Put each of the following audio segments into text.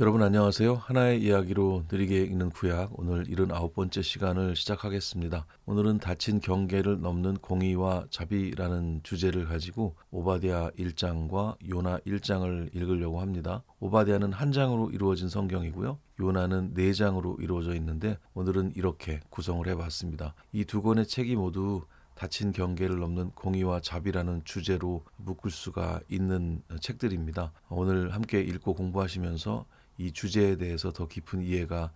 여러분 안녕하세요. 하나의 이야기로 느리게 읽는 구약 오늘 79번째 시간을 시작하겠습니다. 오늘은 닫힌 경계를 넘는 공의와 자비라는 주제를 가지고 오바댜 1장과 요나 1장을 읽으려고 합니다. 오바댜는 한 장으로 이루어진 성경이고요. 요나는 4장으로 이루어져 있는데 오늘은 이렇게 구성을 해봤습니다. 이 두 권의 책이 모두 닫힌 경계를 넘는 공의와 자비라는 주제로 묶을 수가 있는 책들입니다. 오늘 함께 읽고 공부하시면서 이 주제에 대해서 더 깊은 이해가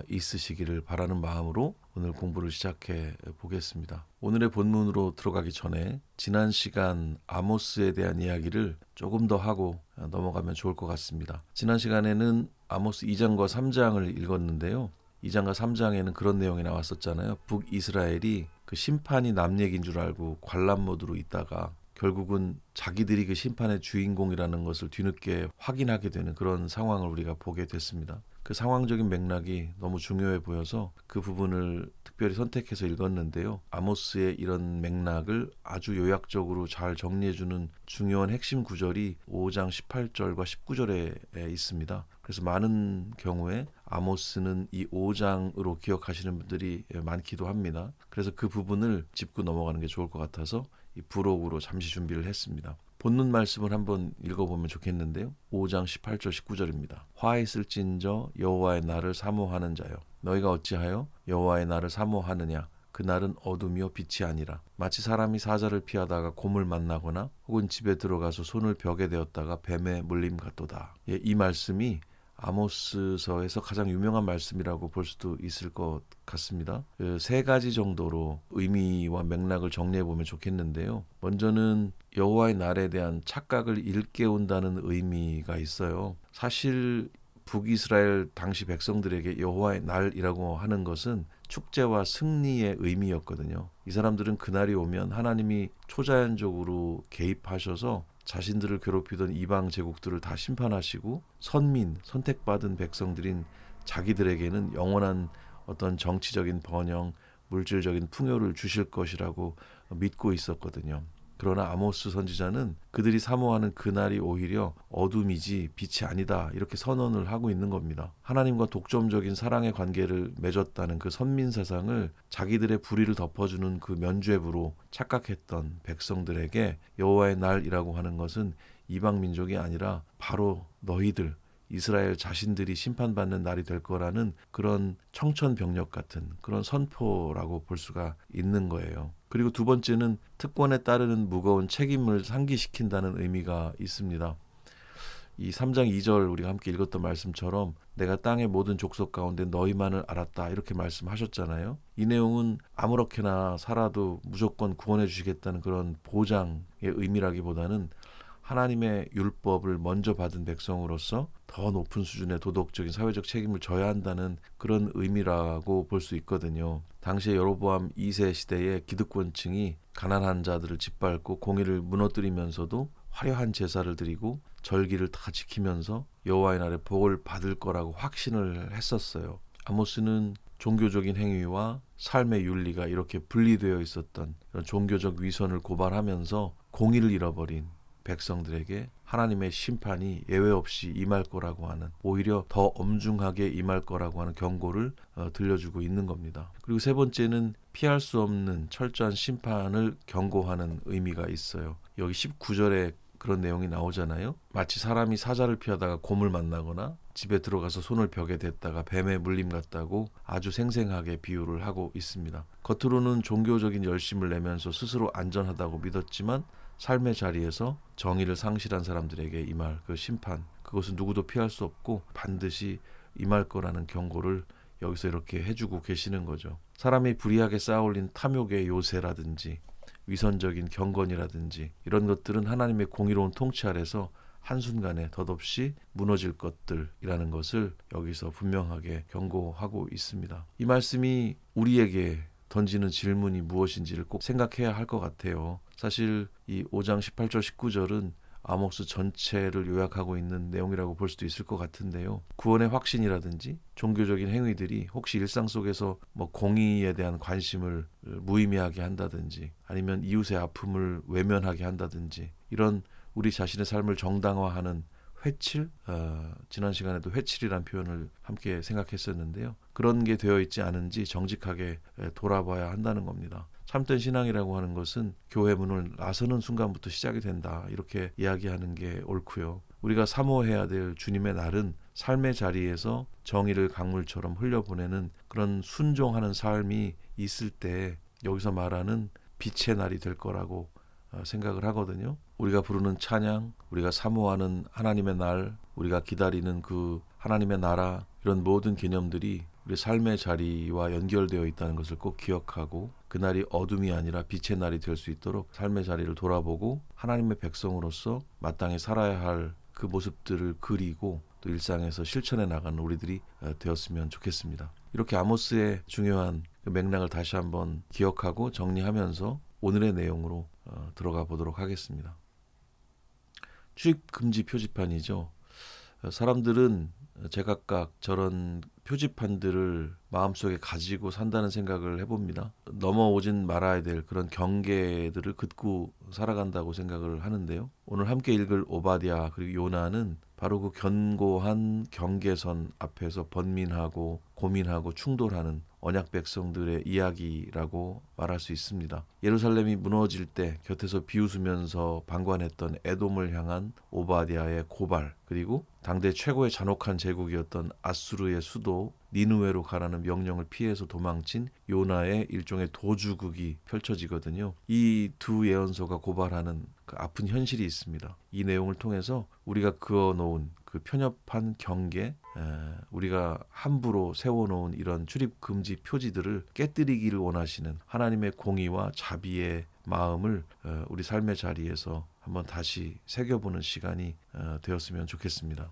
있으시기를 바라는 마음으로 오늘 공부를 시작해 보겠습니다. 오늘의 본문으로 들어가기 전에 지난 시간 아모스에 대한 이야기를 조금 더 하고 넘어가면 좋을 것 같습니다. 지난 시간에는 아모스 2장과 3장을 읽었는데요. 2장과 3장에는 그런 내용이 나왔었잖아요. 북이스라엘이 그 심판이 남 얘기인 줄 알고 관람 모드로 있다가 결국은 자기들이 그 심판의 주인공이라는 것을 뒤늦게 확인하게 되는 그런 상황을 우리가 보게 됐습니다. 그 상황적인 맥락이 너무 중요해 보여서 그 부분을 특별히 선택해서 읽었는데요. 아모스의 이런 맥락을 아주 요약적으로 잘 정리해주는 중요한 핵심 구절이 5장 18절과 19절에 있습니다. 그래서 많은 경우에 아모스는 이 5장으로 기억하시는 분들이 많기도 합니다. 그래서 그 부분을 짚고 넘어가는 게 좋을 것 같아서 이 부록으로 잠시 준비를 했습니다. 본문 말씀을 한번 읽어보면 좋겠는데요. 5장 18절 19절입니다. 화 있을진저 여호와의 날을 사모하는 자여 너희가 어찌하여 여호와의 날을 사모하느냐 그 날은 어둠이요 빛이 아니라 마치 사람이 사자를 피하다가 곰을 만나거나 혹은 집에 들어가서 손을 벽에 대었다가 뱀에 물림 같도다. 이 말씀이 아모스서에서 가장 유명한 말씀이라고 볼 수도 있을 것 같습니다. 그 세 가지 정도로 의미와 맥락을 정리해 보면 좋겠는데요. 먼저는 여호와의 날에 대한 착각을 일깨운다는 의미가 있어요. 사실 북이스라엘 당시 백성들에게 여호와의 날이라고 하는 것은 축제와 승리의 의미였거든요. 이 사람들은 그날이 오면 하나님이 초자연적으로 개입하셔서 자신들을 괴롭히던 이방 제국들을 다 심판하시고 선민, 선택받은 백성들인 자기들에게는 영원한 어떤 정치적인 번영, 물질적인 풍요를 주실 것이라고 믿고 있었거든요. 그러나 아모스 선지자는 그들이 사모하는 그날이 오히려 어둠이지 빛이 아니다 이렇게 선언을 하고 있는 겁니다. 하나님과 독점적인 사랑의 관계를 맺었다는 그 선민 세상을 자기들의 불의를 덮어주는 그 면죄부로 착각했던 백성들에게 여호와의 날이라고 하는 것은 이방 민족이 아니라 바로 너희들 이스라엘 자신들이 심판받는 날이 될 거라는 그런 청천벽력 같은 그런 선포라고 볼 수가 있는 거예요. 그리고 두 번째는 특권에 따르는 무거운 책임을 상기시킨다는 의미가 있습니다. 이 3장 2절 우리가 함께 읽었던 말씀처럼 내가 땅의 모든 족속 가운데 너희만을 알았다 이렇게 말씀하셨잖아요. 이 내용은 아무렇게나 살아도 무조건 구원해 주시겠다는 그런 보장의 의미라기보다는 하나님의 율법을 먼저 받은 백성으로서 더 높은 수준의 도덕적인 사회적 책임을 져야 한다는 그런 의미라고 볼 수 있거든요. 당시에 여로보암 2세 시대의 기득권층이 가난한 자들을 짓밟고 공의를 무너뜨리면서도 화려한 제사를 드리고 절기를 다 지키면서 여호와의 날에 복을 받을 거라고 확신을 했었어요. 아모스는 종교적인 행위와 삶의 윤리가 이렇게 분리되어 있었던 그런 종교적 위선을 고발하면서 공의를 잃어버린 백성들에게 하나님의 심판이 예외 없이 임할 거라고 하는 오히려 더 엄중하게 임할 거라고 하는 경고를 들려주고 있는 겁니다. 그리고 세 번째는 피할 수 없는 철저한 심판을 경고하는 의미가 있어요. 여기 19절에 그런 내용이 나오잖아요. 마치 사람이 사자를 피하다가 곰을 만나거나 집에 들어가서 손을 벽에 댔다가 뱀에 물림 같다고 아주 생생하게 비유를 하고 있습니다. 겉으로는 종교적인 열심을 내면서 스스로 안전하다고 믿었지만 삶의 자리에서 정의를 상실한 사람들에게 임할 그 심판, 그것은 누구도 피할 수 없고 반드시 임할 거라는 경고를 여기서 이렇게 해주고 계시는 거죠. 사람이 불의하게 쌓아올린 탐욕의 요새라든지 위선적인 경건이라든지 이런 것들은 하나님의 공의로운 통치 아래서 한순간에 덧없이 무너질 것들이라는 것을 여기서 분명하게 경고하고 있습니다. 이 말씀이 우리에게 던지는 질문이 무엇인지를 꼭 생각해야 할 것 같아요. 사실 이 5장 18절 19절은 아모스 전체를 요약하고 있는 내용이라고 볼 수도 있을 것 같은데요. 구원의 확신이라든지 종교적인 행위들이 혹시 일상 속에서 공의에 대한 관심을 무의미하게 한다든지 아니면 이웃의 아픔을 외면하게 한다든지 이런 우리 자신의 삶을 정당화하는 회칠, 지난 시간에도 회칠이란 표현을 함께 생각했었는데요. 그런 게 되어 있지 않은지 정직하게 돌아봐야 한다는 겁니다. 참된 신앙이라고 하는 것은 교회 문을 나서는 순간부터 시작이 된다, 이렇게 이야기하는 게 옳고요. 우리가 사모해야 될 주님의 날은 삶의 자리에서 정의를 강물처럼 흘려보내는 그런 순종하는 삶이 있을 때 여기서 말하는 빛의 날이 될 거라고 생각을 하거든요. 우리가 부르는 찬양, 우리가 사모하는 하나님의 날, 우리가 기다리는 그 하나님의 나라, 이런 모든 개념들이 우리 삶의 자리와 연결되어 있다는 것을 꼭 기억하고, 그날이 어둠이 아니라 빛의 날이 될 수 있도록 삶의 자리를 돌아보고 하나님의 백성으로서 마땅히 살아야 할 그 모습들을 그리고 또 일상에서 실천해 나가는 우리들이 되었으면 좋겠습니다. 이렇게 아모스의 중요한 그 맥락을 다시 한번 기억하고 정리하면서 오늘의 내용으로 들어가 보도록 하겠습니다. 출입 금지 표지판이죠. 사람들은 제각각 저런 표지판들을 마음속에 가지고 산다는 생각을 해봅니다. 넘어오진 말아야 될 그런 경계들을 긋고 살아간다고 생각을 하는데요. 오늘 함께 읽을 오바댜 그리고 요나는 바로 그 견고한 경계선 앞에서 번민하고 고민하고 충돌하는 언약 백성들의 이야기라고 말할 수 있습니다. 예루살렘이 무너질 때 곁에서 비웃으면서 방관했던 에돔을 향한 오바댜의 고발, 그리고 당대 최고의 잔혹한 제국이었던 아수르의 수도 니느웨로 가라는 명령을 피해서 도망친 요나의 일종의 도주극이 펼쳐지거든요. 이 두 예언서가 고발하는 그 아픈 현실이 있습니다. 이 내용을 통해서 우리가 그어놓은 그 편협한 경계, 우리가 함부로 세워놓은 이런 출입 금지 표지들을 깨뜨리기를 원하시는 하나님의 공의와 자비의 마음을 우리 삶의 자리에서 한번 다시 새겨보는 시간이 되었으면 좋겠습니다.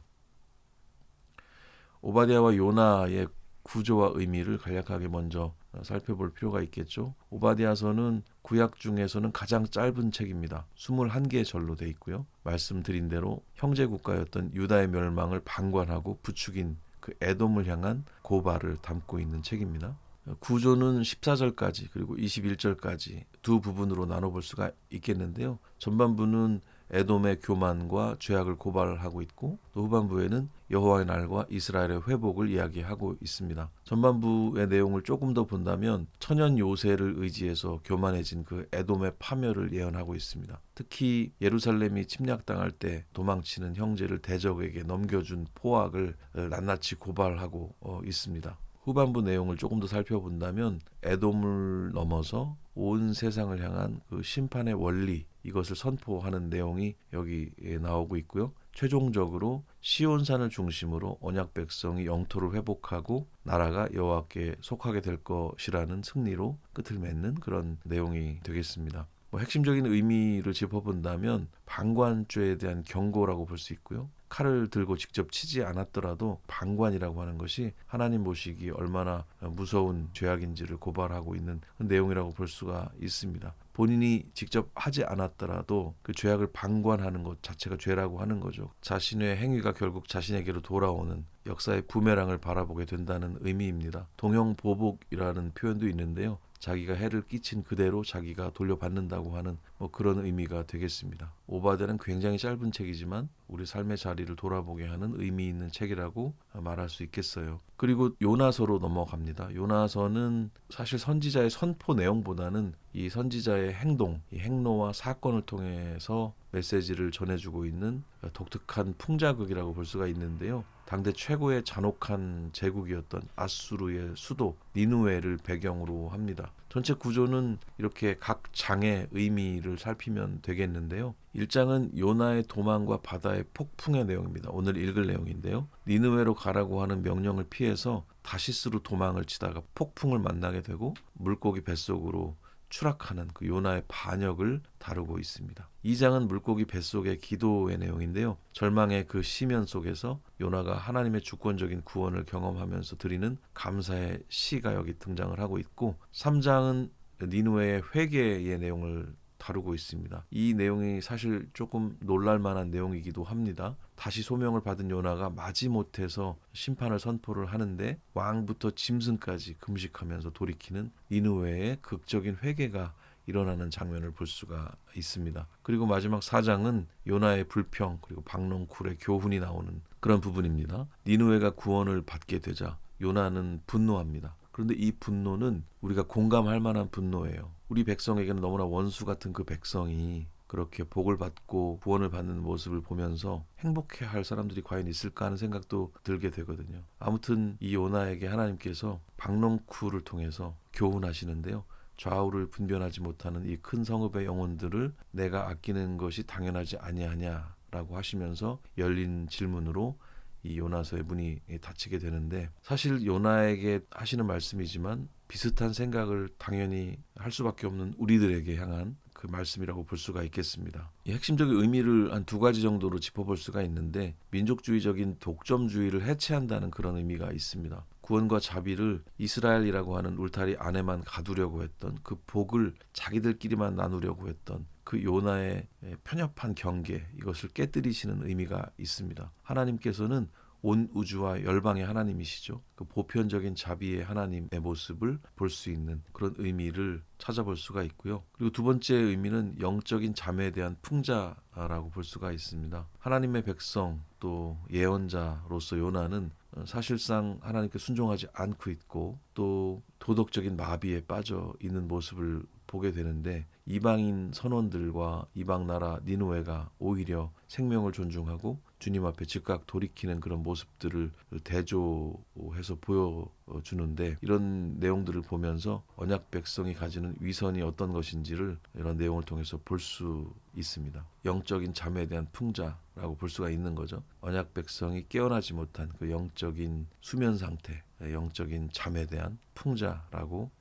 오바댜와 요나의 구조와 의미를 간략하게 먼저 살펴볼 필요가 있겠죠. 오바댜서는 구약 중에서는 가장 짧은 책입니다. 21개의 절로 되어 있고요. 말씀드린 대로 형제 국가였던 유다의 멸망을 방관하고 부추긴 그 에돔을 향한 고발을 담고 있는 책입니다. 구조는 14절까지 그리고 21절까지 두 부분으로 나눠볼 수가 있겠는데요. 전반부는 에돔의 교만과 죄악을 고발하고 있고, 또 후반부에는 여호와의 날과 이스라엘의 회복을 이야기하고 있습니다. 전반부의 내용을 조금 더 본다면 천연 요새를 의지해서 교만해진 그 에돔의 파멸을 예언하고 있습니다. 특히 예루살렘이 침략당할 때 도망치는 형제를 대적에게 넘겨준 포악을 낱낱이 고발하고 있습니다. 후반부 내용을 조금 더 살펴본다면 에돔을 넘어서 온 세상을 향한 그 심판의 원리, 이것을 선포하는 내용이 여기에 나오고 있고요. 최종적으로 시온산을 중심으로 언약 백성이 영토를 회복하고 나라가 여호와께 속하게 될 것이라는 승리로 끝을 맺는 그런 내용이 되겠습니다. 핵심적인 의미를 짚어본다면 방관죄에 대한 경고라고 볼 수 있고요. 칼을 들고 직접 치지 않았더라도 방관이라고 하는 것이 하나님 보시기 얼마나 무서운 죄악인지를 고발하고 있는 내용이라고 볼 수가 있습니다. 본인이 직접 하지 않았더라도 그 죄악을 방관하는 것 자체가 죄라고 하는 거죠. 자신의 행위가 결국 자신에게로 돌아오는 역사의 부메랑을 바라보게 된다는 의미입니다. 동형보복이라는 표현도 있는데요. 자기가 해를 끼친 그대로 자기가 돌려받는다고 하는 그런 의미가 되겠습니다. 오바댜는 굉장히 짧은 책이지만 우리 삶의 자리를 돌아보게 하는 의미 있는 책이라고 말할 수 있겠어요. 그리고 요나서로 넘어갑니다. 요나서는 사실 선지자의 선포 내용보다는 이 선지자의 행동, 이 행로와 사건을 통해서 메시지를 전해주고 있는 독특한 풍자극이라고 볼 수가 있는데요. 당대 최고의 잔혹한 제국이었던 아수르의 수도 니느웨를 배경으로 합니다. 전체 구조는 이렇게 각 장의 의미를 살피면 되겠는데요. 1장은 요나의 도망과 바다의 폭풍의 내용입니다. 오늘 읽을 내용인데요. 니느웨로 가라고 하는 명령을 피해서 다시스로 도망을 치다가 폭풍을 만나게 되고 물고기 뱃속으로 추락하는 그 요나의 반역을 다루고 있습니다. 2장은 물고기 뱃속의 기도의 내용인데요. 절망의 그 시면 속에서 요나가 하나님의 주권적인 구원을 경험하면서 드리는 감사의 시가 여기 등장을 하고 있고, 3장은 니느웨의 회개의 내용을 다루고 있습니다. 이 내용이 사실 조금 놀랄만한 내용이기도 합니다. 다시 소명을 받은 요나가 마지못해서 심판을 선포를 하는데 왕부터 짐승까지 금식하면서 돌이키는 니느웨의 극적인 회개가 일어나는 장면을 볼 수가 있습니다. 그리고 마지막 4장은 요나의 불평 그리고 박농쿨의 교훈이 나오는 그런 부분입니다. 니느웨가 구원을 받게 되자 요나는 분노합니다. 그런데 이 분노는 우리가 공감할 만한 분노예요. 우리 백성에게는 너무나 원수 같은 그 백성이 그렇게 복을 받고 구원을 받는 모습을 보면서 행복해할 사람들이 과연 있을까 하는 생각도 들게 되거든요. 아무튼 이 요나에게 하나님께서 박농쿨을 통해서 교훈하시는데요. 좌우를 분별하지 못하는 이 큰 성읍의 영혼들을 내가 아끼는 것이 당연하지 아니하냐라고 하시면서 열린 질문으로 이 요나서의 문이 닫히게 되는데, 사실 요나에게 하시는 말씀이지만 비슷한 생각을 당연히 할 수밖에 없는 우리들에게 향한 그 말씀이라고 볼 수가 있겠습니다. 이 핵심적인 의미를 한 두 가지 정도로 짚어볼 수가 있는데, 민족주의적인 독점주의를 해체한다는 그런 의미가 있습니다. 구원과 자비를 이스라엘이라고 하는 울타리 안에만 가두려고 했던, 그 복을 자기들끼리만 나누려고 했던 그 요나의 편협한 경계, 이것을 깨뜨리시는 의미가 있습니다. 하나님께서는 온 우주와 열방의 하나님이시죠. 그 보편적인 자비의 하나님의 모습을 볼 수 있는 그런 의미를 찾아볼 수가 있고요. 그리고 두 번째 의미는 영적인 자매에 대한 풍자라고 볼 수가 있습니다. 하나님의 백성 또 예언자로서 요나는 사실상 하나님께 순종하지 않고 있고 또 도덕적인 마비에 빠져 있는 모습을 보게 되는데, 이방인 선원들과 이방 나라 니느웨가 오히려 생명을 존중하고 주님 앞에 즉각 돌이키는 그런 모습들을 대조해서 보여주는데, 이런 내용들을 보면서 언약 백성이 가지는 위선이 어떤 것인지를 이런 내용을 통해서 볼 수 있습니다. 영적인 잠에 대한 풍자라고 볼 수가 있는 거죠. 언약 백성이 깨어나지 못한 그 영적인 수면 상태, 영적인 잠에 대한 풍자라고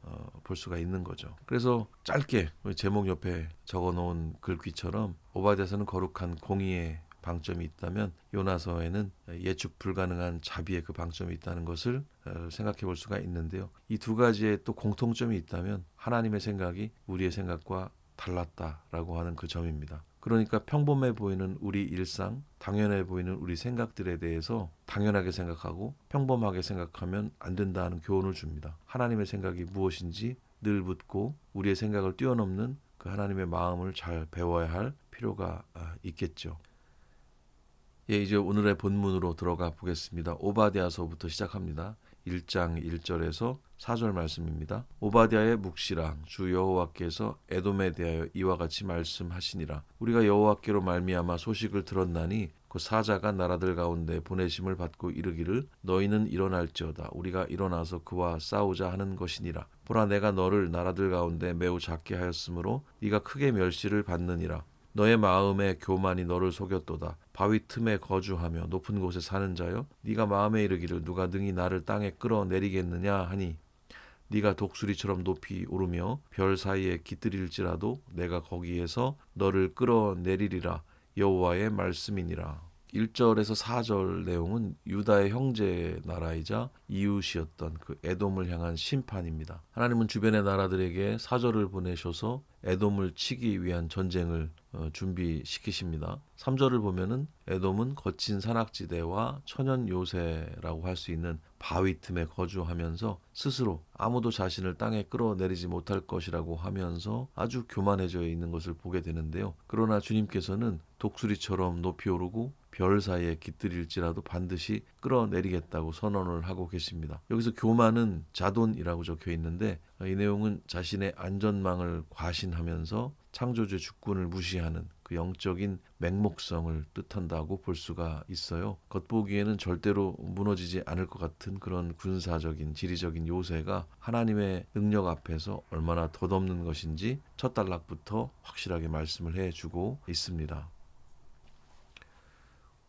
볼 수가 있는 거죠. 그래서 짧게 제목 옆에 적어놓은 글귀처럼 오바댜서는 거룩한 공의의 방점이 있다면 요나서에는 예측 불가능한 자비의 그 방점이 있다는 것을 생각해 볼 수가 있는데요. 이 두 가지의 또 공통점이 있다면 하나님의 생각이 우리의 생각과 달랐다라고 하는 그 점입니다. 그러니까 평범해 보이는 우리 일상, 당연해 보이는 우리 생각들에 대해서 당연하게 생각하고 평범하게 생각하면 안 된다는 교훈을 줍니다. 하나님의 생각이 무엇인지 늘 묻고 우리의 생각을 뛰어넘는 그 하나님의 마음을 잘 배워야 할 필요가 있겠죠. 이제 오늘의 본문으로 들어가 보겠습니다. 오바댜서부터 시작합니다. 1장 1절에서 4절 말씀입니다. 오바댜의 묵시라. 주 여호와께서 에돔에 대하여 이와 같이 말씀하시니라. 우리가 여호와께로 말미암아 소식을 들었나니 그 사자가 나라들 가운데 보내심을 받고 이르기를 너희는 일어날지어다. 우리가 일어나서 그와 싸우자 하는 것이니라. 보라, 내가 너를 나라들 가운데 매우 작게 하였으므로 네가 크게 멸시를 받느니라. 너의 마음의 교만이 너를 속였도다. 바위 틈에 거주하며 높은 곳에 사는 자여, 네가 마음에 이르기를 누가 능히 나를 땅에 끌어내리겠느냐 하니, 네가 독수리처럼 높이 오르며 별 사이에 깃들일지라도 내가 거기에서 너를 끌어내리리라. 여호와의 말씀이니라. 1절에서 4절 내용은 유다의 형제 나라이자 이웃이었던 그 에돔을 향한 심판입니다. 하나님은 주변의 나라들에게 사절을 보내셔서 에돔을 치기 위한 전쟁을 준비시키십니다. 3절을 보면은 에돔은 거친 산악지대와 천연 요새라고 할 수 있는 바위 틈에 거주하면서 스스로 아무도 자신을 땅에 끌어내리지 못할 것이라고 하면서 아주 교만해져 있는 것을 보게 되는데요. 그러나 주님께서는 독수리처럼 높이 오르고 별 사이에 깃들일지라도 반드시 끌어내리겠다고 선언을 하고 계십니다. 여기서 교만은 자돈이라고 적혀 있는데, 이 내용은 자신의 안전망을 과신하면서 창조주의 주권을 무시하는 그 영적인 맹목성을 뜻한다고 볼 수가 있어요. 겉보기에는 절대로 무너지지 않을 것 같은 그런 군사적인 지리적인 요새가 하나님의 능력 앞에서 얼마나 덧없는 것인지 첫 단락부터 확실하게 말씀을 해주고 있습니다.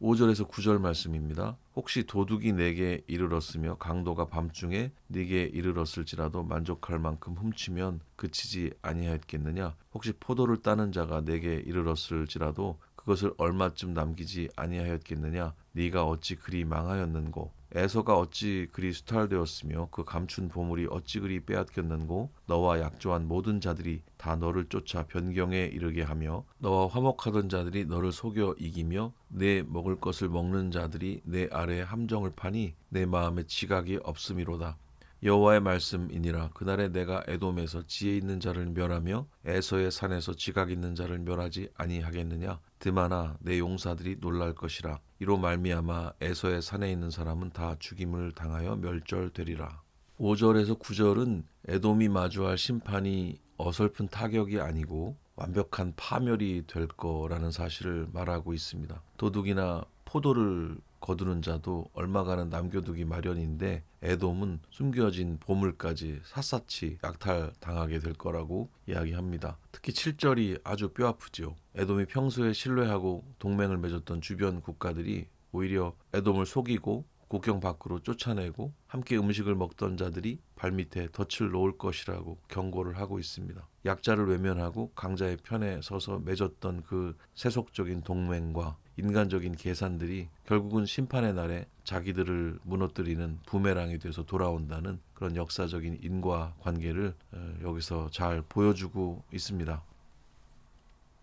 5절에서 9절 말씀입니다. 혹시 도둑이 내게 이르렀으며 강도가 밤중에 네게 이르렀을지라도 만족할 만큼 훔치면 그치지 아니하였겠느냐? 혹시 포도를 따는 자가 내게 이르렀을지라도 그것을 얼마쯤 남기지 아니하였겠느냐? 네가 어찌 그리 망하였는고? 에서가 어찌 그리 수탈되었으며 그 감춘 보물이 어찌 그리 빼앗겼는고? 너와 약조한 모든 자들이 다 너를 쫓아 변경에 이르게 하며 너와 화목하던 자들이 너를 속여 이기며 내 먹을 것을 먹는 자들이 내 아래에 함정을 파니 내 마음에 지각이 없음이로다. 여호와의 말씀이니라. 그날에 내가 에돔에서 지혜 있는 자를 멸하며 에서의 산에서 지각 있는 자를 멸하지 아니하겠느냐. 드마나 내 용사들이 놀랄 것이라. 이로 말미암아 에서의 산에 있는 사람은 다 죽임을 당하여 멸절되리라. 5절에서 9절은 에돔이 마주할 심판이 어설픈 타격이 아니고 완벽한 파멸이 될 거라는 사실을 말하고 있습니다. 도둑이나 포도를 거두는 자도 얼마간은 남겨두기 마련인데 에돔은 숨겨진 보물까지 샅샅이 약탈당하게 될 거라고 이야기합니다. 특히 7절이 아주 뼈아프죠. 에돔이 평소에 신뢰하고 동맹을 맺었던 주변 국가들이 오히려 에돔을 속이고 국경 밖으로 쫓아내고 함께 음식을 먹던 자들이 발밑에 덫을 놓을 것이라고 경고를 하고 있습니다. 약자를 외면하고 강자의 편에 서서 맺었던 그 세속적인 동맹과 인간적인 계산들이 결국은 심판의 날에 자기들을 무너뜨리는 부메랑이 돼서 돌아온다는 그런 역사적인 인과관계를 여기서 잘 보여주고 있습니다.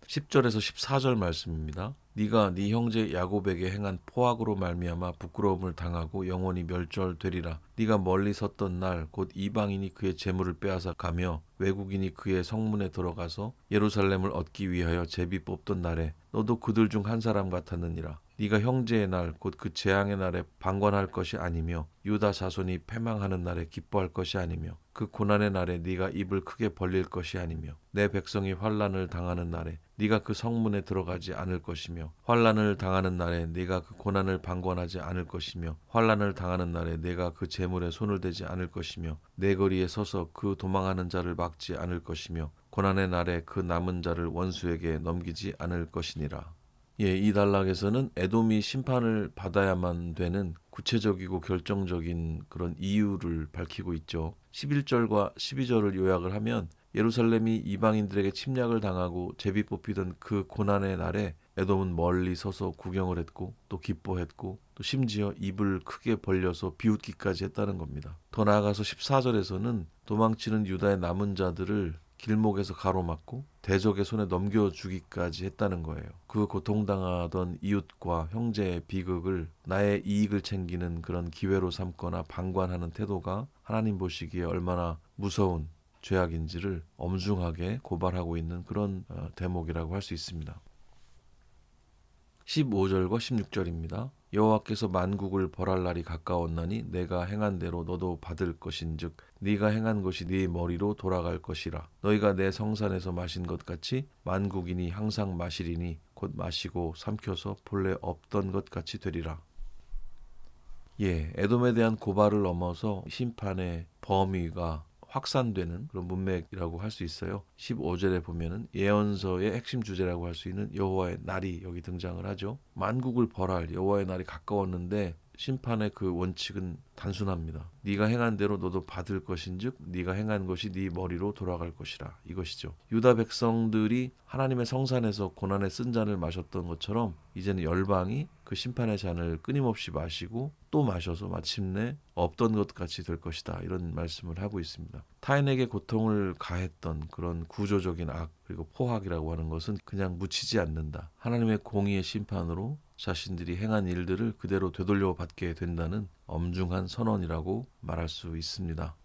10절에서 14절 말씀입니다. 네가 네 형제 야곱에게 행한 포악으로 말미암아 부끄러움을 당하고 영원히 멸절되리라. 네가 멀리 섰던 날 곧 이방인이 그의 재물을 빼앗아 가며 외국인이 그의 성문에 들어가서 예루살렘을 얻기 위하여 제비 뽑던 날에 너도 그들 중 한 사람 같았느니라. 네가 형제의 날 곧 그 재앙의 날에 방관할 것이 아니며 유다 자손이 패망하는 날에 기뻐할 것이 아니며 그 고난의 날에 네가 입을 크게 벌릴 것이 아니며 내 백성이 환난을 당하는 날에 네가 그 성문에 들어가지 않을 것이며 환난을 당하는 날에 네가 그 고난을 방관하지 않을 것이며 환난을 당하는 날에 네가 그 재물에 손을 대지 않을 것이며 내 거리에 서서 그 도망하는 자를 막지 않을 것이며 고난의 날에 그 남은 자를 원수에게 넘기지 않을 것이니라. 예, 이 단락에서는 에돔이 심판을 받아야만 되는 구체적이고 결정적인 그런 이유를 밝히고 있죠. 11절과 12절을 요약을 하면 예루살렘이 이방인들에게 침략을 당하고 제비 뽑히던 그 고난의 날에 에돔은 멀리 서서 구경을 했고 또 기뻐했고 또 심지어 입을 크게 벌려서 비웃기까지 했다는 겁니다. 더 나아가서 14절에서는 도망치는 유다의 남은 자들을 길목에서 가로막고 대적의 손에 넘겨주기까지 했다는 거예요. 그 고통당하던 이웃과 형제의 비극을 나의 이익을 챙기는 그런 기회로 삼거나 방관하는 태도가 하나님 보시기에 얼마나 무서운 죄악인지를 엄중하게 고발하고 있는 그런 대목이라고 할 수 있습니다. 15절과 16절입니다. 여호와께서 만국을 벌할 날이 가까웠나니 내가 행한 대로 너도 받을 것인즉 네가 행한 것이 네 머리로 돌아갈 것이라. 너희가 내 성산에서 마신 것 같이 만국인이 항상 마시리니 곧 마시고 삼켜서 본래 없던 것 같이 되리라. 예, 에돔에 대한 고발을 넘어서 심판의 범위가 확산되는 그런 문맥이라고 할 수 있어요. 15절에 보면은 예언서의 핵심 주제라고 할 수 있는 여호와의 날이 여기 등장을 하죠. 만국을 벌할 여호와의 날이 가까웠는데 심판의 그 원칙은 단순합니다. 네가 행한 대로 너도 받을 것인즉 네가 행한 것이 네 머리로 돌아갈 것이라. 이것이죠. 유다 백성들이 하나님의 성산에서 고난의 쓴 잔을 마셨던 것처럼 이제는 열방이 그 심판의 잔을 끊임없이 마시고 또 마셔서 마침내 없던 것 같이 될 것이다. 이런 말씀을 하고 있습니다. 타인에게 고통을 가했던 그런 구조적인 악 그리고 포악이라고 하는 것은 그냥 묻히지 않는다. 하나님의 공의의 심판으로 자신들이 행한 일들을 그대로 되돌려 받게 된다는 엄중한 선언이라고 말할 수 있습니다.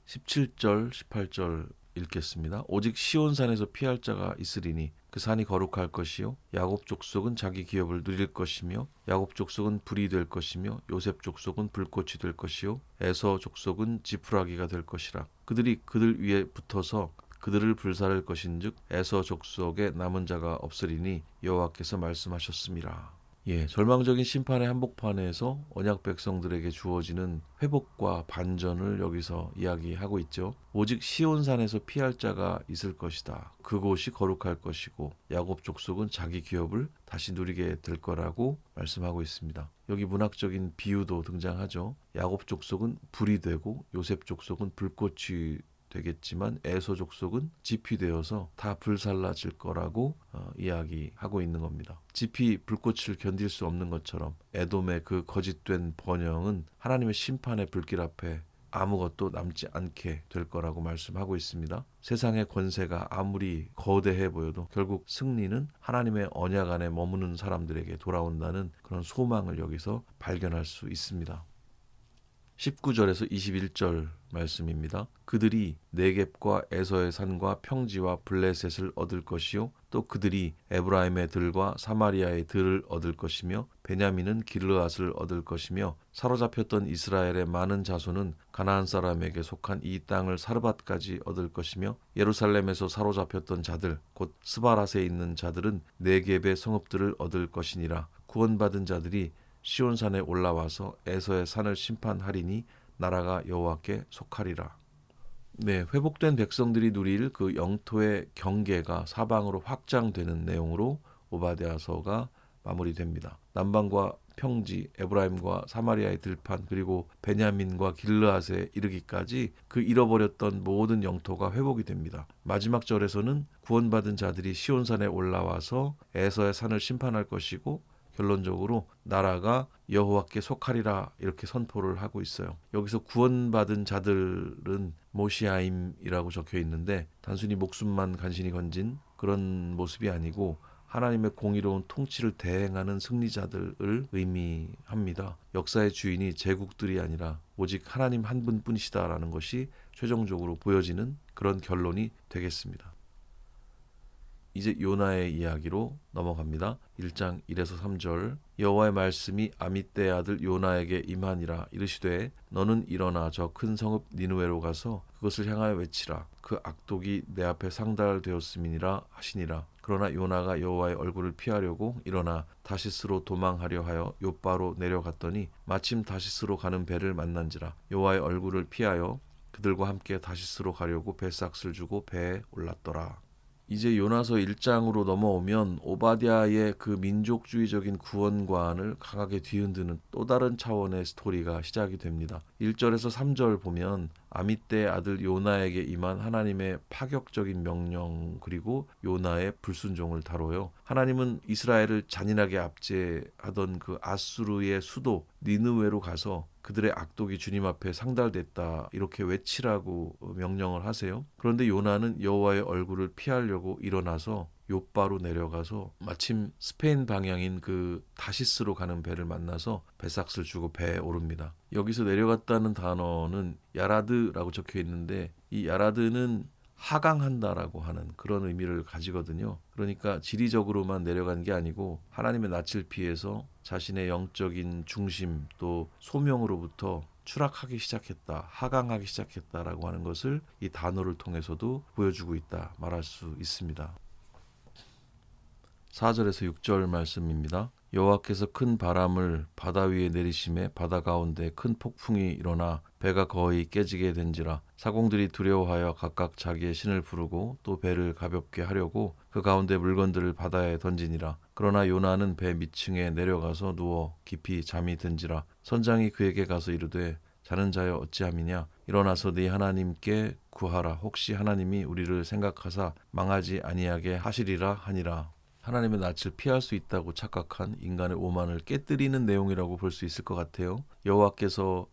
17절, 18절 읽겠습니다. 오직 시온산에서 피할 자가 있으리니 그 산이 거룩할 것이요 야곱 족속은 자기 기업을 누릴 것이며 야곱 족속은 불이 될 것이며 요셉 족속은 불꽃이 될 것이요 에서 족속은 지푸라기가 될 것이라. 그들이 그들 위에 붙어서 그들을 불살할 것인즉 에서 족속에 남은 자가 없으리니 여호와께서 말씀하셨습니다. 예, 절망적인 심판의 한복판에서 언약 백성들에게 주어지는 회복과 반전을 여기서 이야기하고 있죠. 오직 시온산에서 피할 자가 있을 것이다. 그곳이 거룩할 것이고 야곱 족속은 자기 기업을 다시 누리게 될 거라고 말씀하고 있습니다. 여기 문학적인 비유도 등장하죠. 야곱 족속은 불이 되고 요셉 족속은 불꽃이 되겠지만 에서 족속은 지피 되어서 다 불살라질 거라고 이야기하고 있는 겁니다. 지피 불꽃을 견딜 수 없는 것처럼 에돔의 그 거짓된 번영은 하나님의 심판의 불길 앞에 아무것도 남지 않게 될 거라고 말씀하고 있습니다. 세상의 권세가 아무리 거대해 보여도 결국 승리는 하나님의 언약 안에 머무는 사람들에게 돌아온다는 그런 소망을 여기서 발견할 수 있습니다. 19절에서 21절 말씀입니다. 그들이 네겝과 에서의 산과 평지와 블레셋을 얻을 것이요 또 그들이 에브라임의 들과 사마리아의 들을 얻을 것이며 베냐민은 길르앗을 얻을 것이며 사로잡혔던 이스라엘의 많은 자손은 가나안 사람에게 속한 이 땅을 사르밧까지 얻을 것이며 예루살렘에서 사로잡혔던 자들 곧 스바랏에 있는 자들은 네겝의 성읍들을 얻을 것이니라. 구원받은 자들이 시온산에 올라와서 에서의 산을 심판하리니 나라가 여호와께 속하리라. 네, 회복된 백성들이 누릴 그 영토의 경계가 사방으로 확장되는 내용으로 오바댜서가 마무리됩니다. 남방과 평지, 에브라임과 사마리아의 들판, 그리고 베냐민과 길르앗에 이르기까지 그 잃어버렸던 모든 영토가 회복이 됩니다. 마지막 절에서는 구원받은 자들이 시온산에 올라와서 에서의 산을 심판할 것이고 결론적으로 나라가 여호와께 속하리라 이렇게 선포를 하고 있어요. 여기서 구원받은 자들은 모시아임이라고 적혀 있는데 단순히 목숨만 간신히 건진 그런 모습이 아니고 하나님의 공의로운 통치를 대행하는 승리자들을 의미합니다. 역사의 주인이 제국들이 아니라 오직 하나님 한 분뿐이시다라는 것이 최종적으로 보여지는 그런 결론이 되겠습니다. 이제 요나의 이야기로 넘어갑니다. 1장 1에서 3절 여호와의 말씀이 아미떼의 아들 요나에게 임하니라. 이르시되 너는 일어나 저 큰 성읍 니느웨로 가서 그것을 향하여 외치라. 그 악독이 내 앞에 상달되었음이니라 하시니라. 그러나 요나가 여호와의 얼굴을 피하려고 일어나 다시스로 도망하려 하여 요바로 내려갔더니 마침 다시스로 가는 배를 만난지라. 여호와의 얼굴을 피하여 그들과 함께 다시스로 가려고 배삭을 주고 배에 올랐더라. 이제 요나서 1장으로 넘어오면 오바댜의 그 민족주의적인 구원관을 강하게 뒤흔드는 또 다른 차원의 스토리가 시작이 됩니다. 1절에서 3절 보면 아미떼의 아들 요나에게 임한 하나님의 파격적인 명령 그리고 요나의 불순종을 다뤄요. 하나님은 이스라엘을 잔인하게 압제하던 그 아수르의 수도 니느웨로 가서 그들의 악독이 주님 앞에 상달됐다 이렇게 외치라고 명령을 하세요. 그런데 요나는 여호와의 얼굴을 피하려고 일어나서 요바로 내려가서 마침 스페인 방향인 그 다시스로 가는 배를 만나서 배삭을 주고 배에 오릅니다. 여기서 내려갔다는 단어는 야라드라고 적혀 있는데 이 야라드는 하강한다라고 하는 그런 의미를 가지거든요. 그러니까 지리적으로만 내려간 게 아니고 하나님의 낯을 피해서 자신의 영적인 중심 또 소명으로부터 추락하기 시작했다, 하강하기 시작했다라고 하는 것을 이 단어를 통해서도 보여주고 있다 말할 수 있습니다. 4절에서 6절 말씀입니다. 여호와께서 큰 바람을 바다 위에 내리심에 바다 가운데 큰 폭풍이 일어나 배가 거의 깨지게 된지라. 사공들이 두려워하여 각각 자기의 신을 부르고 또 배를 가볍게 하려고 그 가운데 물건들을 바다에 던지니라. 그러나 요나는 배 밑층에 내려가서 누워 깊이 잠이 든지라. 선장이 그에게 가서 이르되 자는 자여 어찌함이냐. 일어나서 네 하나님께 구하라. 혹시 하나님이 우리를 생각하사 망하지 아니하게 하시리라 하니라. 하나님의 낯을 피할 수 있다고 착각한 인간의 오만을 깨뜨리는 내용이라고 볼 수 있을 것 같아요. 여호와께서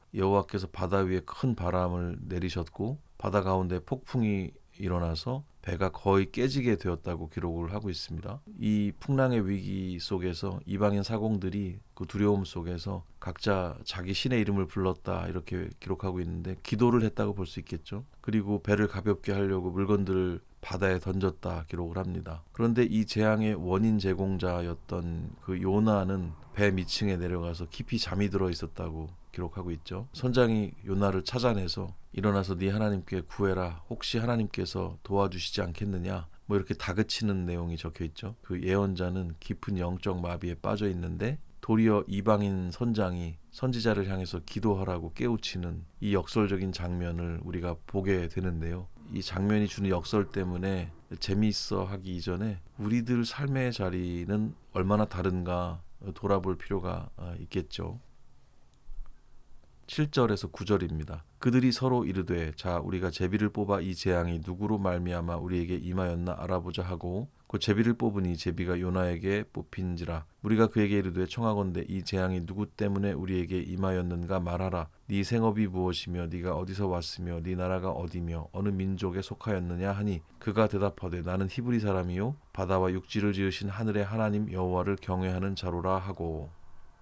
바다 위에 큰 바람을 내리셨고 바다 가운데 폭풍이 일어나서 배가 거의 깨지게 되었다고 기록을 하고 있습니다. 이 풍랑의 위기 속에서 이방인 사공들이 그 두려움 속에서 각자 자기 신의 이름을 불렀다 이렇게 기록하고 있는데 기도를 했다고 볼 수 있겠죠. 그리고 배를 가볍게 하려고 물건들을 바다에 던졌다 기록을 합니다. 그런데 이 재앙의 원인 제공자였던 그 요나는 배 밑층에 내려가서 깊이 잠이 들어 있었다고 기록하고 있죠. 선장이 요나를 찾아내서 일어나서 네 하나님께 구해라. 혹시 하나님께서 도와주시지 않겠느냐. 뭐 이렇게 다그치는 내용이 적혀 있죠. 그 예언자는 깊은 영적 마비에 빠져 있는데 도리어 이방인 선장이 선지자를 향해서 기도하라고 깨우치는 이 역설적인 장면을 우리가 보게 되는데요. 이 장면이 주는 역설 때문에 재미있어 하기 이전에 우리들 삶의 자리는 얼마나 다른가 돌아볼 필요가 있겠죠. 7절에서 9절입니다. 그들이 서로 이르되 자 우리가 제비를 뽑아 이 재앙이 누구로 말미암아 우리에게 임하였나 알아보자 하고 그 제비를 뽑으니 제비가 요나에게 뽑힌지라. 우리가 그에게 이르되 청하건대 이 재앙이 누구 때문에 우리에게 임하였는가 말하라. 네 생업이 무엇이며 네가 어디서 왔으며 네 나라가 어디며 어느 민족에 속하였느냐 하니 그가 대답하되 나는 히브리 사람이요 바다와 육지를 지으신 하늘의 하나님 여호와를 경외하는 자로라 하고.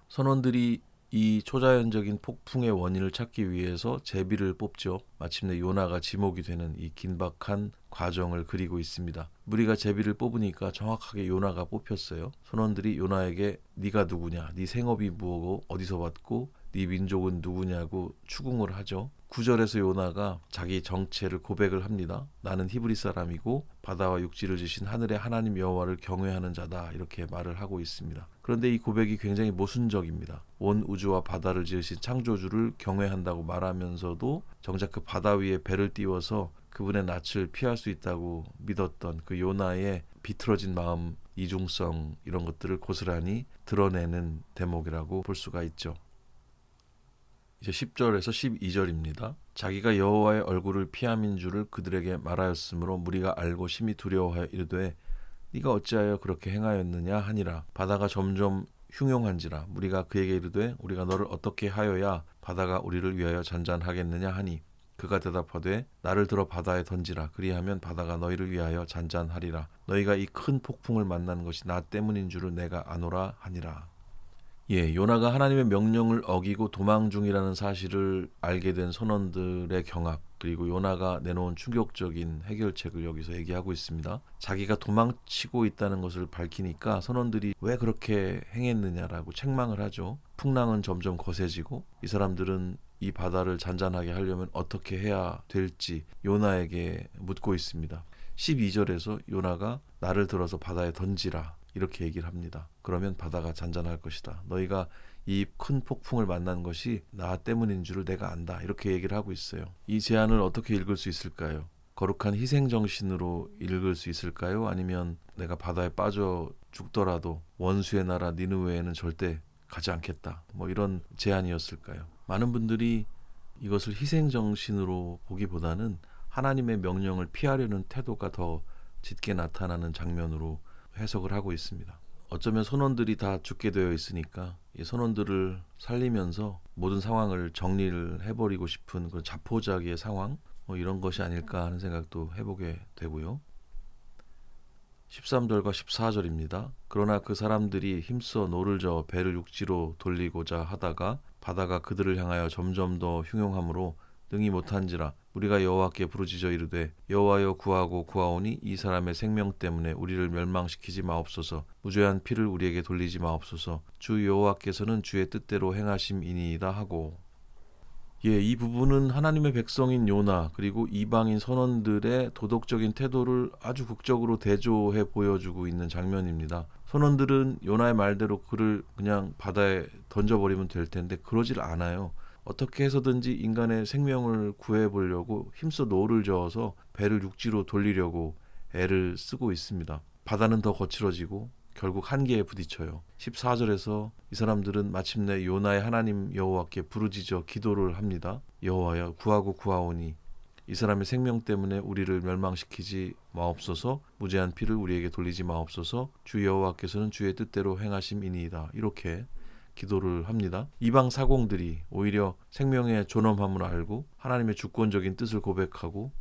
선원들이 이 초자연적인 폭풍의 원인을 찾기 위해서 제비를 뽑죠. 마침내 요나가 지목이 되는 이 긴박한 과정을 그리고 있습니다. 무리가 제비를 뽑으니까 정확하게 요나가 뽑혔어요. 선원들이 요나에게 네가 누구냐, 네 생업이 뭐고 어디서 왔고 네 민족은 누구냐고 추궁을 하죠. 9절에서 요나가 자기 정체를 고백을 합니다. 나는 히브리 사람이고 바다와 육지를 지신 하늘의 하나님 여호와를 경외하는 자다, 이렇게 말을 하고 있습니다. 그런데 이 고백이 굉장히 모순적입니다. 온 우주와 바다를 지으신 창조주를 경외한다고 말하면서도 정작 그 바다 위에 배를 띄워서 그분의 낯을 피할 수 있다고 믿었던 그 요나의 비틀어진 마음, 이중성, 이런 것들을 고스란히 드러내는 대목이라고 볼 수가 있죠. 이제 10절에서 12절입니다. 자기가 여호와의 얼굴을 피함인 줄을 그들에게 말하였으므로 무리가 알고 심히 두려워하여 이르되 네가 어찌하여 그렇게 행하였느냐 하니라. 바다가 점점 흉용한지라. 무리가 그에게 이르되 우리가 너를 어떻게 하여야 바다가 우리를 위하여 잔잔하겠느냐 하니 그가 대답하되 나를 들어 바다에 던지라. 그리하면 바다가 너희를 위하여 잔잔하리라. 너희가 이 큰 폭풍을 만난 것이 나 때문인 줄을 내가 아노라 하니라. 요나가 하나님의 명령을 어기고 도망 중이라는 사실을 알게 된 선원들의 경악, 그리고 요나가 내놓은 충격적인 해결책을 여기서 얘기하고 있습니다. 자기가 도망치고 있다는 것을 밝히니까 선원들이 왜 그렇게 행했느냐라고 책망을 하죠. 풍랑은 점점 거세지고 이 사람들은 이 바다를 잔잔하게 하려면 어떻게 해야 될지 요나에게 묻고 있습니다. 12절에서 요나가 나를 들어서 바다에 던지라, 이렇게 얘기를 합니다. 그러면 바다가 잔잔할 것이다. 너희가 이 큰 폭풍을 만난 것이 나 때문인 줄을 내가 안다, 이렇게 얘기를 하고 있어요. 이 제안을 어떻게 읽을 수 있을까요? 거룩한 희생정신으로 읽을 수 있을까요? 아니면 내가 바다에 빠져 죽더라도 원수의 나라 니느웨에는 절대 가지 않겠다, 이런 제안이었을까요? 많은 분들이 이것을 희생정신으로 보기보다는 하나님의 명령을 피하려는 태도가 더 짙게 나타나는 장면으로 해석을 하고 있습니다. 어쩌면 선원들이 다 죽게 되어 있으니까 이 선원들을 살리면서 모든 상황을 정리를 해버리고 싶은 그런 자포자기의 상황, 이런 것이 아닐까 하는 생각도 해보게 되고요. 13절과 14절입니다. 그러나 그 사람들이 힘써 노를 저어 배를 육지로 돌리고자 하다가 바다가 그들을 향하여 점점 더 흉용하므로 능히 못한지라. 우리가 여호와께 부르짖어 이르되 여호와여 구하고 구하오니 이 사람의 생명 때문에 우리를 멸망시키지 마옵소서. 무죄한 피를 우리에게 돌리지 마옵소서. 주 여호와께서는 주의 뜻대로 행하심이니이다 하고. 이 부분은 하나님의 백성인 요나 그리고 이방인 선원들의 도덕적인 태도를 아주 극적으로 대조해 보여주고 있는 장면입니다. 선원들은 요나의 말대로 그를 그냥 바다에 던져버리면 될 텐데 그러질 않아요. 어떻게 해서든지 인간의 생명을 구해보려고 힘써 노를 저어서 배를 육지로 돌리려고 애를 쓰고 있습니다. 바다는 더 거칠어지고 결국 한계에 부딪혀요. 14절에서 이 사람들은 마침내 요나의 하나님 여호와께 부르짖어 기도를 합니다. 여호와여 구하고 구하오니 이 사람의 생명 때문에 우리를 멸망시키지 마옵소서. 무죄한 피를 우리에게 돌리지 마옵소서. 주 여호와께서는 주의 뜻대로 행하심이니이다. 이렇게 기도를 합니다. 이방 사공들이 오히려 생명의 존엄함을 알고 하나님의 주권적인 뜻을 고백하고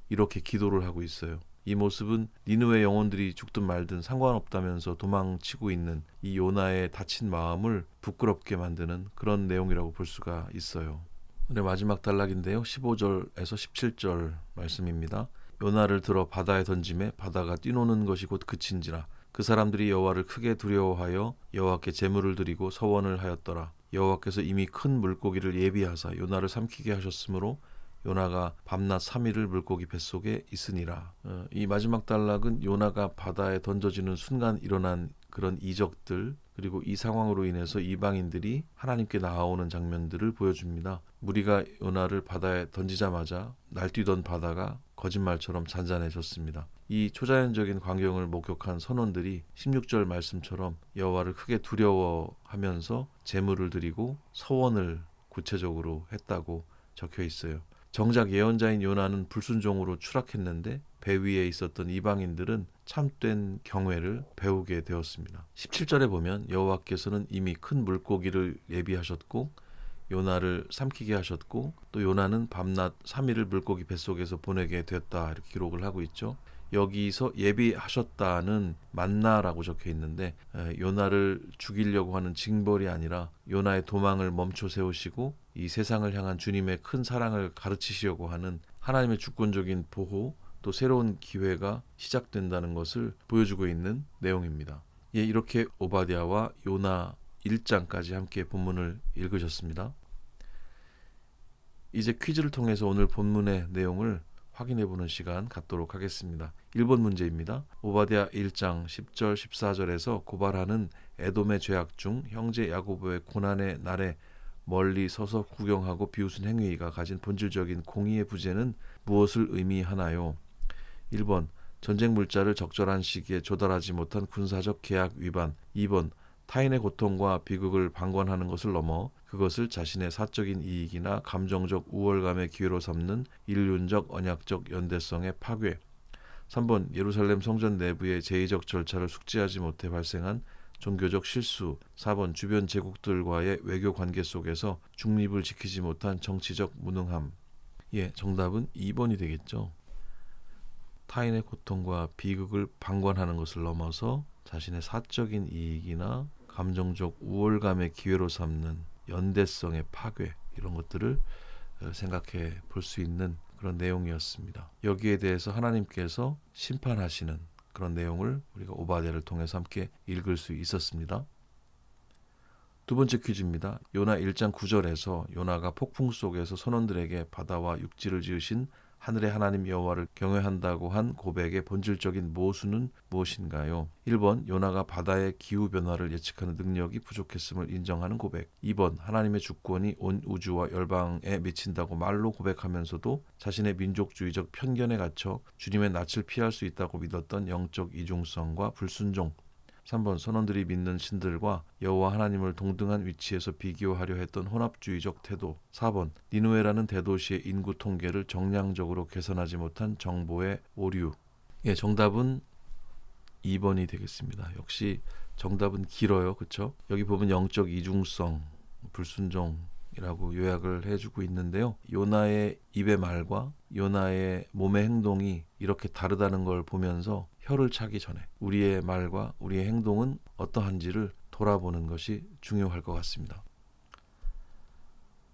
이렇게 기도를 하고 있어요. 이 모습은 니느웨 영혼들이 죽든 말든 상관없다면서 도망치고 있는 이 요나의 다친 마음을 부끄럽게 만드는 그런 내용이라고 볼 수가 있어요. 오늘 마지막 단락인데요. 15절에서 17절 말씀입니다. 요나를 들어 바다에 던짐에 바다가 뛰노는 것이 곧 그친지라. 그 사람들이 여호와를 크게 두려워하여 여호와께 제물을 드리고 서원을 하였더라. 여호와께서 이미 큰 물고기를 예비하사 요나를 삼키게 하셨으므로 요나가 밤낮 3일을 물고기 뱃속에 있으니라. 이 마지막 단락은 요나가 바다에 던져지는 순간 일어난 그런 이적들, 그리고 이 상황으로 인해서 이방인들이 하나님께 나아오는 장면들을 보여줍니다. 무리가 요나를 바다에 던지자마자 날뛰던 바다가 거짓말처럼 잔잔해졌습니다. 이 초자연적인 광경을 목격한 선원들이 16절 말씀처럼 여호와를 크게 두려워하면서 제물을 드리고 서원을 구체적으로 했다고 적혀 있어요. 정작 예언자인 요나는 불순종으로 추락했는데 배 위에 있었던 이방인들은 참된 경외를 배우게 되었습니다. 17절에 보면 여호와께서는 이미 큰 물고기를 예비하셨고 요나를 삼키게 하셨고 또 요나는 밤낮 3일을 물고기 뱃속에서 보내게 되었다, 이렇게 기록을 하고 있죠. 여기서 예비하셨다는 만나라고 적혀 있는데 요나를 죽이려고 하는 징벌이 아니라 요나의 도망을 멈춰 세우시고 이 세상을 향한 주님의 큰 사랑을 가르치시려고 하는 하나님의 주권적인 보호 또 새로운 기회가 시작된다는 것을 보여주고 있는 내용입니다. 예, 이렇게 오바댜와 요나 1장까지 함께 본문을 읽으셨습니다. 이제 퀴즈를 통해서 오늘 본문의 내용을 확인해보는 시간 갖도록 하겠습니다. 1번 문제입니다. 오바댜 1장 10절 14절에서 고발하는 에돔의 죄악 중 형제 야고보의 고난의 날에 멀리 서서 구경하고 비웃은 행위가 가진 본질적인 공의의 부재는 무엇을 의미하나요? 1번 전쟁 물자를 적절한 시기에 조달하지 못한 군사적 계약 위반. 2번 타인의 고통과 비극을 방관하는 것을 넘어 그것을 자신의 사적인 이익이나 감정적 우월감의 기회로 삼는 인륜적 언약적 연대성의 파괴. 3번 예루살렘 성전 내부의 제의적 절차를 숙지하지 못해 발생한 종교적 실수. 4번 주변 제국들과의 외교 관계 속에서 중립을 지키지 못한 정치적 무능함. 예, 정답은 2번이 되겠죠. 타인의 고통과 비극을 방관하는 것을 넘어서 자신의 사적인 이익이나 감정적 우월감의 기회로 삼는 연대성의 파괴, 이런 것들을 생각해 볼 수 있는 그런 내용이었습니다. 여기에 대해서 하나님께서 심판하시는 그런 내용을 우리가 오바댜를 통해서 함께 읽을 수 있었습니다. 두 번째 퀴즈입니다. 요나 1장 9절에서 요나가 폭풍 속에서 선원들에게 바다와 육지를 지으신 하늘의 하나님 여호와를 경외한다고 한 고백의 본질적인 모순은 무엇인가요? 1번 요나가 바다의 기후 변화를 예측하는 능력이 부족했음을 인정하는 고백. 2번 하나님의 주권이 온 우주와 열방에 미친다고 말로 고백하면서도 자신의 민족주의적 편견에 갇혀 주님의 낯을 피할 수 있다고 믿었던 영적 이중성과 불순종. 3번 선원들이 믿는 신들과 여호와 하나님을 동등한 위치에서 비교하려 했던 혼합주의적 태도. 4번 니누에라는 대도시의 인구 통계를 정량적으로 계산하지 못한 정보의 오류. 예, 정답은 2번이 되겠습니다. 역시 정답은 길어요. 그렇죠? 여기 보면 영적 이중성, 불순종이라고 요약을 해주고 있는데요. 요나의 입의 말과 요나의 몸의 행동이 이렇게 다르다는 걸 보면서 혀를 차기 전에 우리의 말과 우리의 행동은 어떠한지를 돌아보는 것이 중요할 것 같습니다.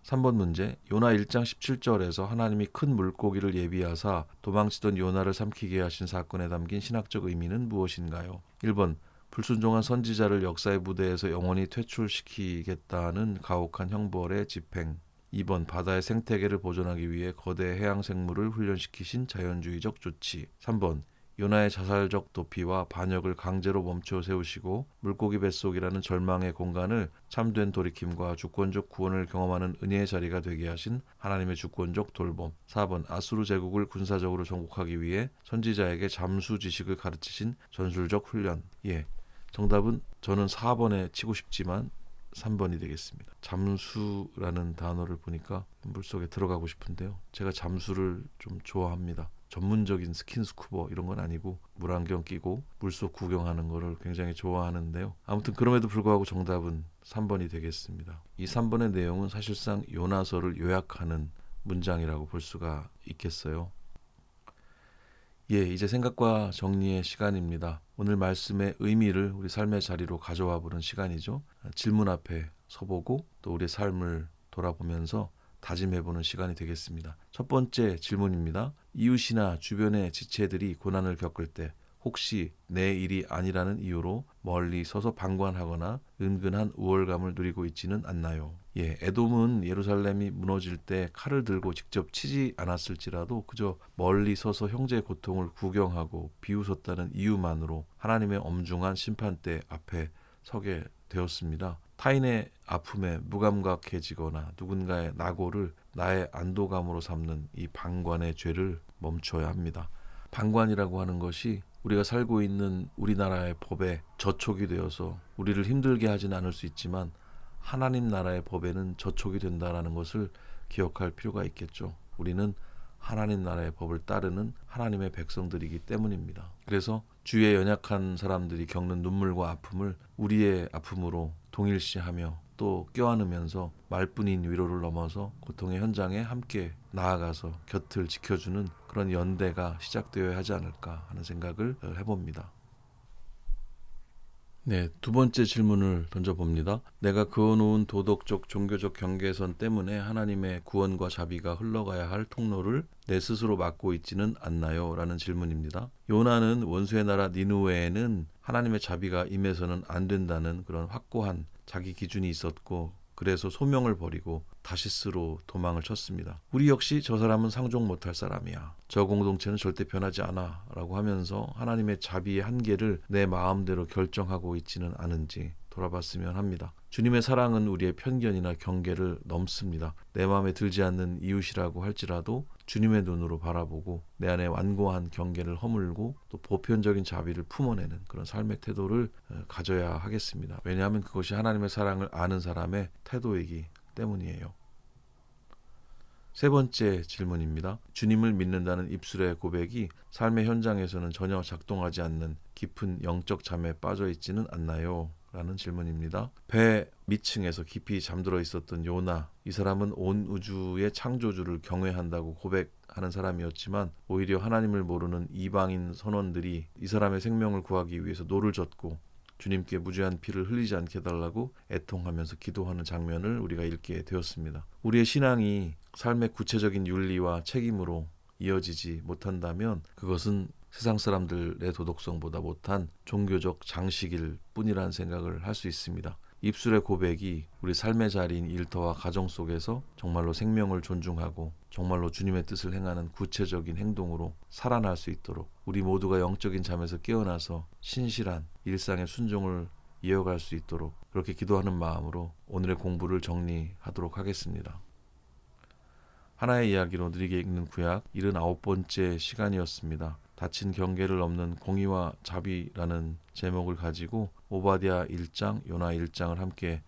3번 문제. 요나 1장 17절에서 하나님이 큰 물고기를 예비하사 도망치던 요나를 삼키게 하신 사건에 담긴 신학적 의미는 무엇인가요? 1번 불순종한 선지자를 역사의 무대에서 영원히 퇴출시키겠다는 가혹한 형벌의 집행. 2번 바다의 생태계를 보존하기 위해 거대 해양 생물을 훈련시키신 자연주의적 조치. 3번 요나의 자살적 도피와 반역을 강제로 멈춰 세우시고 물고기 뱃속이라는 절망의 공간을 참된 돌이킴과 주권적 구원을 경험하는 은혜의 자리가 되게 하신 하나님의 주권적 돌봄. 4번 아수르 제국을 군사적으로 정복하기 위해 선지자에게 잠수 지식을 가르치신 전술적 훈련. 예, 정답은 저는 4번에 치고 싶지만 3번이 되겠습니다. 잠수라는 단어를 보니까 물속에 들어가고 싶은데요. 제가 잠수를 좀 좋아합니다. 전문적인 스킨스쿠버 이런 건 아니고 물안경 끼고 물속 구경하는 거를 굉장히 좋아하는데요. 아무튼 그럼에도 불구하고 정답은 3번이 되겠습니다. 이 3번의 내용은 사실상 요나서를 요약하는 문장이라고 볼 수가 있겠어요. 예, 이제 생각과 정리의 시간입니다. 오늘 말씀의 의미를 우리 삶의 자리로 가져와 보는 시간이죠. 질문 앞에 서보고 또 우리의 삶을 돌아보면서 다짐해보는 시간이 되겠습니다. 첫 번째 질문입니다. 이웃이나 주변의 지체들이 고난을 겪을 때 혹시 내 일이 아니라는 이유로 멀리 서서 방관하거나 은근한 우월감을 누리고 있지는 않나요? 예, 에돔은 예루살렘이 무너질 때 칼을 들고 직접 치지 않았을지라도 그저 멀리 서서 형제의 고통을 구경하고 비웃었다는 이유만으로 하나님의 엄중한 심판대 앞에 서게 되었습니다. 타인의 아픔에 무감각해지거나 누군가의 낙오를 나의 안도감으로 삼는 이 방관의 죄를 멈춰야 합니다. 방관이라고 하는 것이 우리가 살고 있는 우리나라의 법에 저촉이 되어서 우리를 힘들게 하지는 않을 수 있지만 하나님 나라의 법에는 저촉이 된다는 것을 기억할 필요가 있겠죠. 우리는 하나님 나라의 법을 따르는 하나님의 백성들이기 때문입니다. 그래서 주위에 연약한 사람들이 겪는 눈물과 아픔을 우리의 아픔으로 동일시하며 또 껴안으면서 말뿐인 위로를 넘어서 고통의 현장에 함께 나아가서 곁을 지켜주는 그런 연대가 시작되어야 하지 않을까 하는 생각을 해봅니다. 네, 두 번째 질문을 던져봅니다. 내가 그어놓은 도덕적, 종교적 경계선 때문에 하나님의 구원과 자비가 흘러가야 할 통로를 내 스스로 막고 있지는 않나요? 라는 질문입니다. 요나는 원수의 나라 니느웨에는 하나님의 자비가 임해서는 안 된다는 그런 확고한 자기 기준이 있었고, 그래서 소명을 버리고 다시스로 도망을 쳤습니다. 우리 역시 저 사람은 상종 못할 사람이야, 저 공동체는 절대 변하지 않아 라고 하면서 하나님의 자비의 한계를 내 마음대로 결정하고 있지는 않은지 돌아봤으면 합니다. 주님의 사랑은 우리의 편견이나 경계를 넘습니다. 내 마음에 들지 않는 이웃이라고 할지라도 주님의 눈으로 바라보고 내 안에 완고한 경계를 허물고 또 보편적인 자비를 품어내는 그런 삶의 태도를 가져야 하겠습니다. 왜냐하면 그것이 하나님의 사랑을 아는 사람의 태도이기 때문이에요. 세 번째 질문입니다. 주님을 믿는다는 입술의 고백이 삶의 현장에서는 전혀 작동하지 않는 깊은 영적 잠에 빠져 있지는 않나요? 라는 질문입니다. 배 밑층에서 깊이 잠들어 있었던 요나, 이 사람은 온 우주의 창조주를 경외한다고 고백하는 사람이었지만 오히려 하나님을 모르는 이방인 선원들이 이 사람의 생명을 구하기 위해서 노를 젓고 주님께 무죄한 피를 흘리지 않게 해달라고 애통하면서 기도하는 장면을 우리가 읽게 되었습니다. 우리의 신앙이 삶의 구체적인 윤리와 책임으로 이어지지 못한다면 그것은 세상 사람들의 도덕성보다 못한 종교적 장식일 뿐이라는 생각을 할 수 있습니다. 입술의 고백이 우리 삶의 자리인 일터와 가정 속에서 정말로 생명을 존중하고 정말로 주님의 뜻을 행하는 구체적인 행동으로 살아날 수 있도록 우리 모두가 영적인 잠에서 깨어나서 신실한 일상의 순종을 이어갈 수 있도록 그렇게 기도하는 마음으로 오늘의 공부를 정리하도록 하겠습니다. 하나의 이야기로 느리게 읽는 구약 79번째 시간이었습니다. 닫힌 경계를 넘는 공의와 자비라는 제목을 가지고 오바댜 1장, 요나 1장을 함께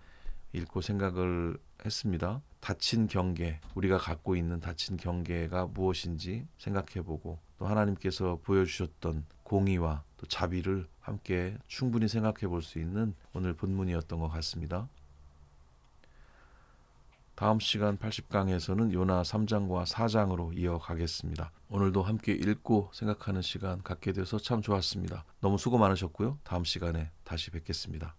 읽고 생각을 했습니다. 닫힌 경계, 우리가 갖고 있는 닫힌 경계가 무엇인지 생각해보고 또 하나님께서 보여주셨던 공의와 또 자비를 함께 충분히 생각해 볼 수 있는 오늘 본문이었던 것 같습니다. 다음 시간 80강에서는 요나 3장과 4장으로 이어가겠습니다. 오늘도 함께 읽고 생각하는 시간 갖게 돼서 참 좋았습니다. 너무 수고 많으셨고요. 다음 시간에 다시 뵙겠습니다.